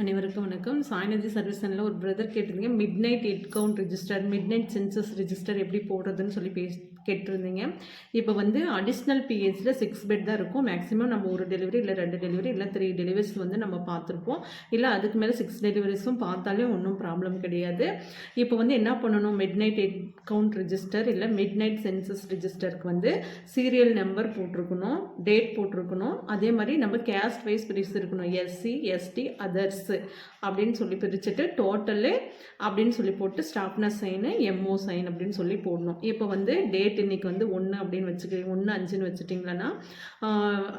அனைவருக்கும் வணக்கம். சாய்நிதி சர்வீஸ் சென்டரில் ஒரு பிரதர் கேட்டிருந்தீங்க, midnight head count register, midnight census register எப்படி போடுறதுன்னு சொல்லி கேட்டிருந்தீங்க. இப்போ வந்து அடிஷ்னல் பிஹெச்சில் 6 பெட் தான் இருக்கும். மேக்ஸிமம் நம்ம ஒரு டெலிவரி இல்லை 2 டெலிவரி இல்லை 3 டெலிவரிஸ் வந்து நம்ம பார்த்துருப்போம். இல்லை அதுக்கு மேலே 6 டெலிவரிஸும் பார்த்தாலே ஒன்றும் ப்ராப்ளம் கிடையாது. இப்போ வந்து என்ன பண்ணணும், midnight head count register இல்லை மிட் நைட் சென்சஸ் ரிஜிஸ்டருக்கு வந்து சீரியல் நம்பர் போட்டிருக்கணும், டேட் போட்டிருக்கணும். அதே மாதிரி நம்ம கேஸ்ட் வைஸ் பிரிச்சிருக்கணும், எஸ்சி எஸ்டி அதர்ஸ் அப்படின்னு சொல்லி பிரிச்சுட்டு டோட்டலு அப்படின்னு சொல்லி போட்டு ஸ்டாஃப்னர் சைனு எம்ஓ சைன் அப்படின்னு சொல்லி போடணும். இப்போ வந்து டேட் இன்னைக்கு வந்து 1 அப்படின்னு வச்சுக்கிறீங்க, 1/5ன்னு வச்சுட்டிங்களன்னா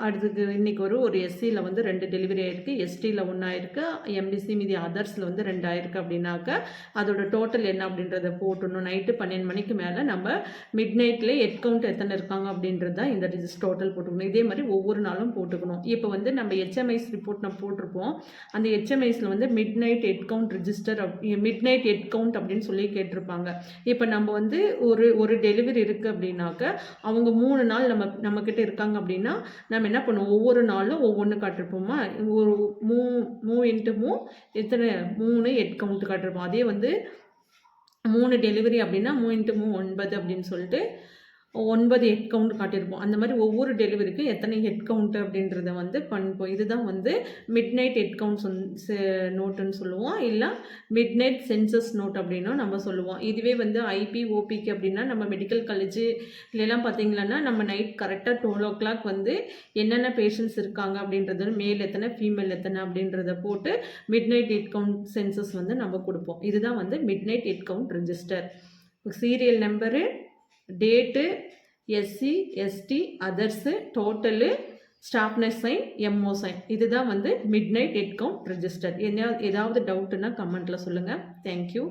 அடுத்தது இன்னைக்கு ஒரு எஸ்சியில் வந்து 2 டெலிவரி ஆயிருக்கு, எஸ்டியில் 1 ஆயிருக்கு, எம்பிசி மீதி அதர்ஸில் வந்து 2 ஆயிருக்கு. அப்படின்னாக்க அதோட டோட்டல் என்ன அப்படின்றத போட்டணும். நைட்டு 12 மணிக்கு மேலே நம்ம மிட் நைட்டில் ஹெட் கவுண்ட் எத்தனை இருக்காங்க அப்படின்றது தான் இந்த டோட்டல் போட்டுக்கணும். இதே மாதிரி ஒவ்வொரு நாளும் போட்டுக்கணும். இப்போ வந்து நம்ம ஹெச்எம்ஐஸ் ரிப்போர்ட் நம்ம போட்டிருப்போம். அந்த ஹெச்எம்ஐஸில் வந்து midnight head count register midnight head count அப்படின்னு சொல்லி கேட்டிருப்பாங்க. இப்போ நம்ம வந்து ஒரு டெலிவரி இருக்குது அப்படின்னாக்க அவங்க 3 நாள் நம்மக்கிட்ட இருக்காங்க அப்படின்னா நம்ம என்ன பண்ணுவோம், ஒவ்வொரு நாளும் ஒவ்வொன்று காட்டிருப்போமா, ஒரு மூ எத்தனை 3 ஹெட் கவுண்ட் காட்டிருப்போம். அதே வந்து 3 டெலிவரி அப்படின்னா 3x3 9 அப்படின்னு சொல்லிட்டு 9 ஹெட் கவுண்ட் காட்டியிருப்போம். அந்த மாதிரி ஒவ்வொரு டெலிவரிக்கும் எத்தனை ஹெட் கவுண்ட் அப்படின்றத வந்து பண்ணிப்போம். இதுதான் வந்து மிட் நைட் ஹெட் கவுண்ட்ஸ் நோட்டுன்னு சொல்லுவோம், இல்லை மிட் நைட் சென்சஸ் நோட் அப்படின்னும் நம்ம சொல்லுவோம். இதுவே வந்து ஐபி ஓபிக்கு அப்படின்னா நம்ம மெடிக்கல் காலேஜு இல்லைலாம் பார்த்தீங்கன்னா நம்ம நைட் கரெக்டாக 12 o'clock வந்து என்னென்ன பேஷண்ட்ஸ் இருக்காங்க அப்படின்றது, மேல் எத்தனை ஃபீமேல் எத்தனை அப்படின்றத போட்டு midnight head count census வந்து நம்ம கொடுப்போம். இதுதான் வந்து midnight head count register. Serial number, date, SC ST others, total, staff nurse sign, MO sign. இதுதான் வந்து midnight head count register. ஏதாவது டவுட்டுன்னா கமெண்ட்டில் சொல்லுங்கள். தேங்க்யூ.